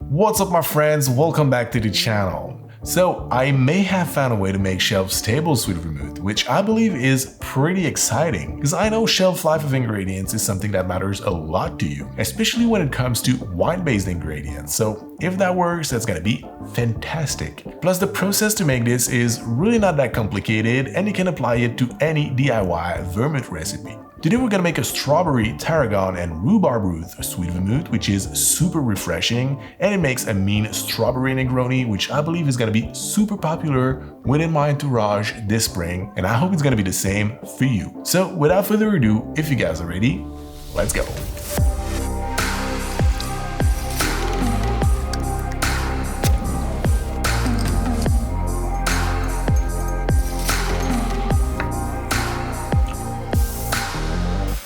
What's up my friends, welcome back to the channel. So I may have found a way to make shelf-stable sweet vermouth, which I believe is pretty exciting because I know shelf life of ingredients is something that matters a lot to you, especially when it comes to wine-based ingredients. So if that works, that's gonna be fantastic. Plus the process to make this is really not that complicated and you can apply it to any DIY vermouth recipe. Today we're gonna make a strawberry, tarragon, and rhubarb root sweet vermouth, which is super refreshing, and it makes a mean strawberry Negroni, which I believe is gonna be super popular within my entourage this spring, and I hope it's gonna be the same for you. So without further ado, if you guys are ready, let's go.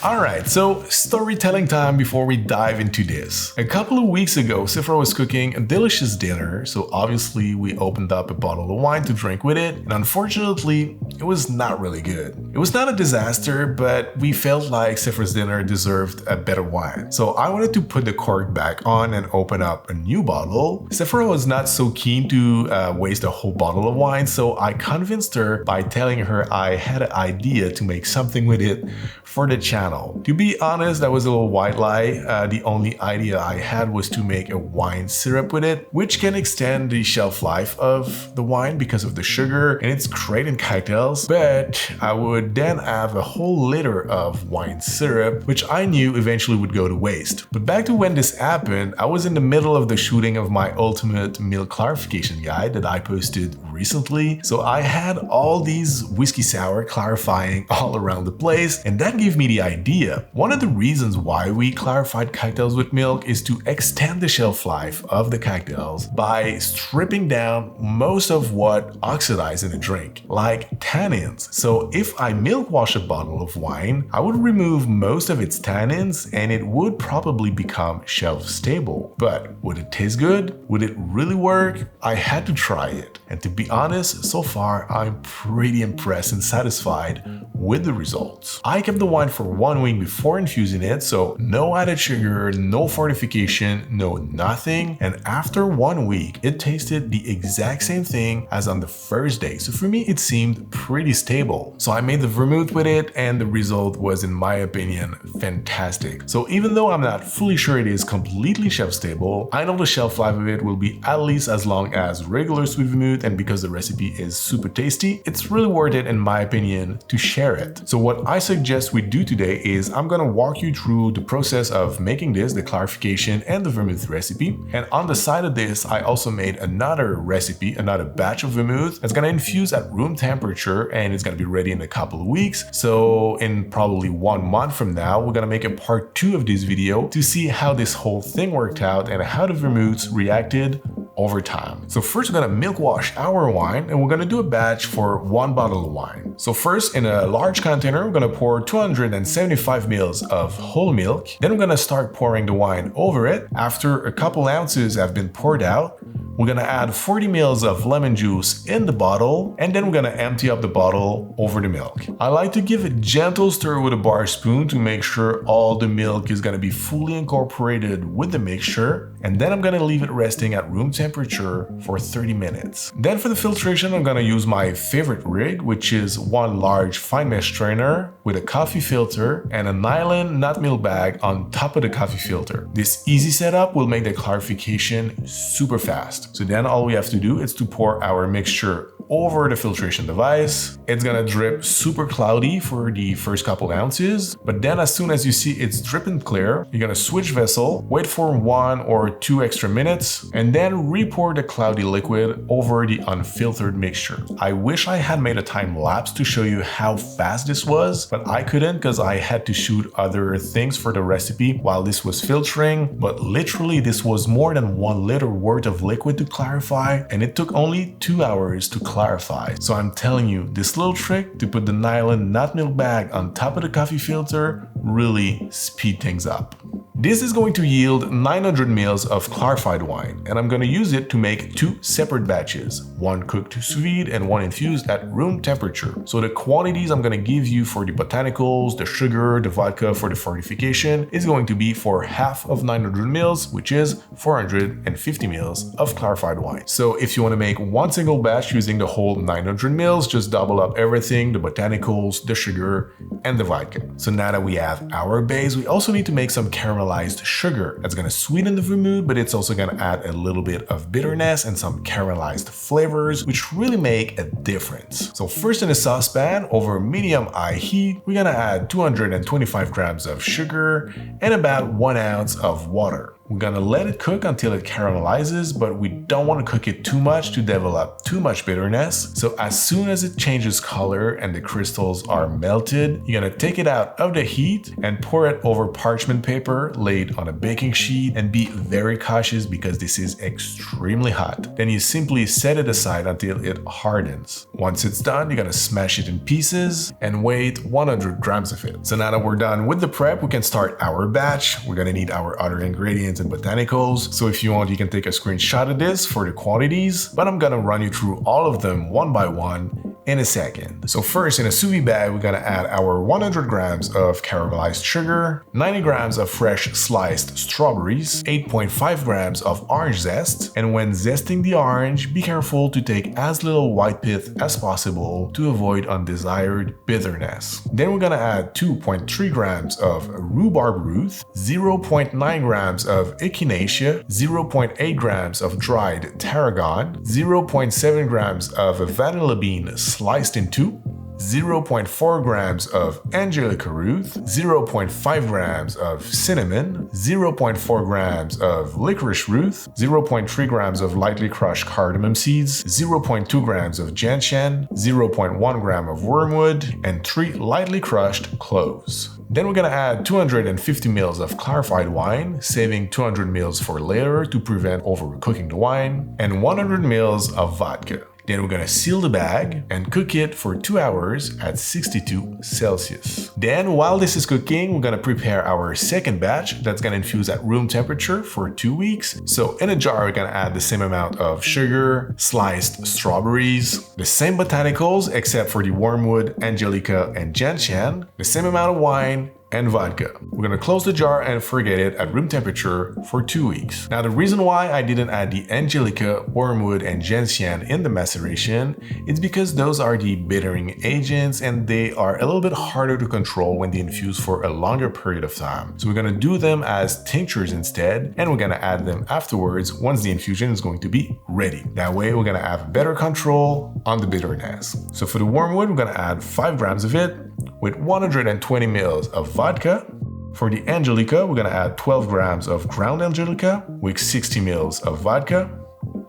Alright, so storytelling time before we dive into this. A couple of weeks ago, Sifra was cooking a delicious dinner, so obviously we opened up a bottle of wine to drink with it, and unfortunately, it was not really good. It was not a disaster, but we felt like Sifra's dinner deserved a better wine. So I wanted to put the cork back on and open up a new bottle. Sifra was not so keen to waste a whole bottle of wine, so I convinced her by telling her I had an idea to make something with it for the channel. To be honest, that was a little white lie. The only idea I had was to make a wine syrup with it, which can extend the shelf life of the wine because of the sugar, and it's great in cocktails. But I would then have a whole liter of wine syrup, which I knew eventually would go to waste. But back to when this happened, I was in the middle of the shooting of my ultimate milk clarification guide that I posted recently. So I had all these whiskey sour clarifying all around the place, and that gave me the idea. One of the reasons why we clarified cocktails with milk is to extend the shelf life of the cocktails by stripping down most of what oxidizes in a drink, like tannins. So if I milk wash a bottle of wine, I would remove most of its tannins and it would probably become shelf stable. But would it taste good? Would it really work? I had to try it. And to be honest, so far I'm pretty impressed and satisfied with the results. I kept the wine for 1 week before infusing it, so no added sugar, no fortification, no nothing. And after 1 week, it tasted the exact same thing as on the first day. So for me, it seemed pretty stable. So I made the vermouth with it and the result was, in my opinion, fantastic. So even though I'm not fully sure it is completely shelf stable, I know the shelf life of it will be at least as long as regular sweet vermouth, and because the recipe is super tasty, it's really worth it in my opinion to share it. So what I suggest we do today is I'm gonna walk you through the process of making this, the clarification and the vermouth recipe. And on the side of this, I also made another recipe, another batch of vermouth that's gonna infuse at room temperature and it's gonna be ready in a couple of weeks. So in probably 1 month from now, we're gonna make a part 2 of this video to see how this whole thing worked out and how the vermouths reacted over time. So first we're gonna milk wash our wine and we're gonna do a batch for 1 bottle of wine. So first, in a large container, we're gonna pour 275 ml of whole milk. Then we're gonna start pouring the wine over it. After a couple ounces have been poured out, we're gonna add 40 ml of lemon juice in the bottle, and then we're gonna empty up the bottle over the milk. I like to give a gentle stir with a bar spoon to make sure all the milk is gonna be fully incorporated with the mixture, and then I'm gonna leave it resting at room temperature for 30 minutes. Then for the filtration, I'm gonna use my favorite rig, which is 1 large fine mesh strainer with a coffee filter and a nylon nut milk bag on top of the coffee filter. This easy setup will make the clarification super fast. So then all we have to do is to pour our mixture over the filtration device. It's gonna drip super cloudy for the first couple ounces, but then as soon as you see it's dripping clear, you're gonna switch vessel, wait for 1 or 2 extra minutes, and then re-pour the cloudy liquid over the unfiltered mixture. I wish I had made a time lapse to show you how fast this was, but I couldn't because I had to shoot other things for the recipe while this was filtering. But literally this was more than 1 liter worth of liquid to clarify, and it took only 2 hours to clarify. So I'm telling you, this little trick to put the nylon nut milk bag on top of the coffee filter really speed things up. This is going to yield 900 ml of clarified wine, and I'm going to use it to make 2 separate batches, one cooked sous vide and one infused at room temperature. So the quantities I'm going to give you for the botanicals, the sugar, the vodka for the fortification is going to be for half of 900 ml, which is 450 ml of clarified wine. So if you want to make one single batch using the whole 900 ml, just double up everything, the botanicals, the sugar, and the vodka. So now that we have our base, we also need to make some caramelized sugar. That's going to sweeten the vermouth, but it's also going to add a little bit of bitterness and some caramelized flavors, which really make a difference. So first in a saucepan over medium-high heat, we're going to add 225 grams of sugar and about 1 ounce of water. We're gonna let it cook until it caramelizes, but we don't want to cook it too much to develop too much bitterness. So as soon as it changes color and the crystals are melted, you're gonna take it out of the heat and pour it over parchment paper laid on a baking sheet, and be very cautious because this is extremely hot. Then you simply set it aside until it hardens. Once it's done, you're gonna smash it in pieces and weight 100 grams of it. So now that we're done with the prep, we can start our batch. We're gonna need our other ingredients and botanicals. So if you want, you can take a screenshot of this for the quantities, but I'm gonna run you through all of them one by one in a second. So first, in a sous vide bag, we're gonna add our 100 grams of caramelized sugar, 90 grams of fresh sliced strawberries, 8.5 grams of orange zest, and when zesting the orange, be careful to take as little white pith as possible to avoid undesired bitterness. Then we're gonna add 2.3 grams of rhubarb root, 0.9 grams of echinacea, 0.8 grams of dried tarragon, 0.7 grams of vanilla bean sliced in two, 0.4 grams of angelica root, 0.5 grams of cinnamon, 0.4 grams of licorice root, 0.3 grams of lightly crushed cardamom seeds, 0.2 grams of gentian, 0.1 gram of wormwood, and 3 lightly crushed cloves. Then we're gonna add 250 ml of clarified wine, saving 200 ml for later to prevent overcooking the wine, and 100 ml of vodka. Then we're gonna seal the bag and cook it for 2 hours at 62 Celsius. Then while this is cooking, we're gonna prepare our second batch that's gonna infuse at room temperature for 2 weeks. So in a jar, we're gonna add the same amount of sugar, sliced strawberries, the same botanicals except for the wormwood, angelica, and gentian, the same amount of wine, and vodka. We're gonna close the jar and forget it at room temperature for 2 weeks. Now the reason why I didn't add the angelica, wormwood, and gentian in the maceration is because those are the bittering agents and they are a little bit harder to control when they infuse for a longer period of time. So we're gonna do them as tinctures instead, and we're gonna add them afterwards once the infusion is going to be ready. That way we're gonna have better control on the bitterness. So for the wormwood, we're gonna add 5 grams of it with 120 ml of vodka. For the angelica, we're gonna add 12 grams of ground angelica with 60 ml of vodka.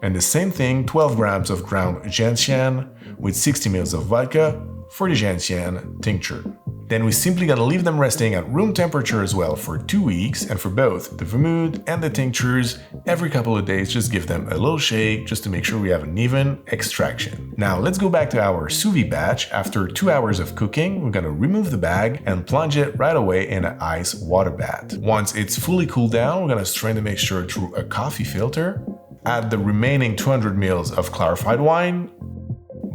And the same thing, 12 grams of ground gentian with 60 ml of vodka for the gentian tincture. Then we're simply gonna leave them resting at room temperature as well for 2 weeks, and for both the vermouth and the tinctures, every couple of days just give them a little shake just to make sure we have an even extraction. Now let's go back to our sous vide batch. After 2 hours of cooking, we're gonna remove the bag and plunge it right away in an ice water bath. Once it's fully cooled down, we're gonna strain the mixture through a coffee filter, add the remaining 200 ml of clarified wine,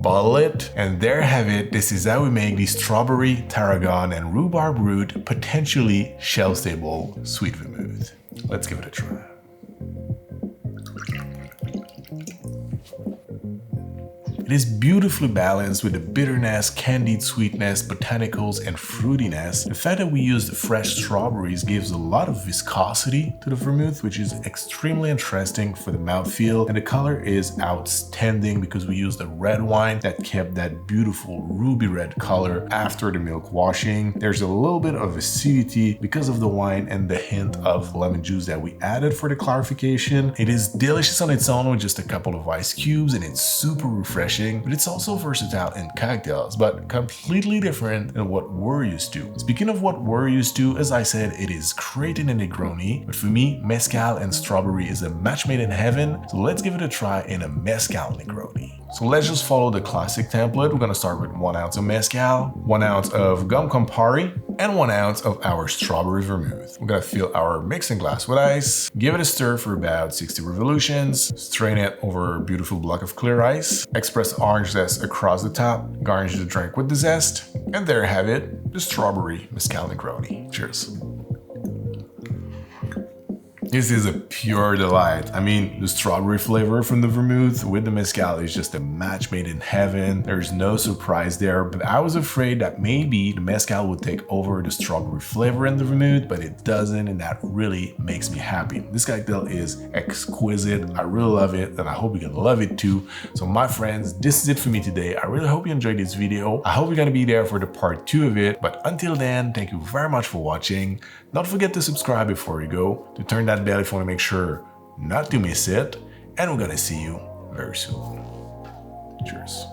bottle it, and there have it. This is how we make the strawberry, tarragon, and rhubarb root potentially shelf-stable sweet vermouth. Let's give it a try. It is beautifully balanced with the bitterness, candied sweetness, botanicals, and fruitiness. The fact that we used fresh strawberries gives a lot of viscosity to the vermouth, which is extremely interesting for the mouthfeel. And the color is outstanding because we used a red wine that kept that beautiful ruby red color after the milk washing. There's a little bit of acidity because of the wine and the hint of lemon juice that we added for the clarification. It is delicious on its own with just a couple of ice cubes, and it's super refreshing. But it's also versatile in cocktails, but completely different than what we're used to. Speaking of what we're used to, as I said, it is great in a Negroni, but for me, mezcal and strawberry is a match made in heaven, so let's give it a try in a mezcal Negroni. So let's just follow the classic template. We're gonna start with 1 ounce of mezcal, 1 ounce of gum Campari, and 1 ounce of our strawberry vermouth. We're gonna fill our mixing glass with ice, give it a stir for about 60 revolutions, strain it over a beautiful block of clear ice, express orange zest across the top, garnish the drink with the zest, and there you have it, the strawberry mezcal Negroni. Cheers. This is a pure delight. I mean, the strawberry flavor from the vermouth with the mezcal is just a match made in heaven. There's no surprise there, but I was afraid that maybe the mezcal would take over the strawberry flavor in the vermouth, but it doesn't, and that really makes me happy. This cocktail is exquisite. I really love it, and I hope you're gonna love it too. So my friends, this is it for me today. I really hope you enjoyed this video. I hope you're gonna be there for the part 2 of it, but until then, thank you very much for watching. Don't forget to subscribe before you go, to turn that bell if you want to make sure not to miss it, and we're gonna see you very soon. Cheers.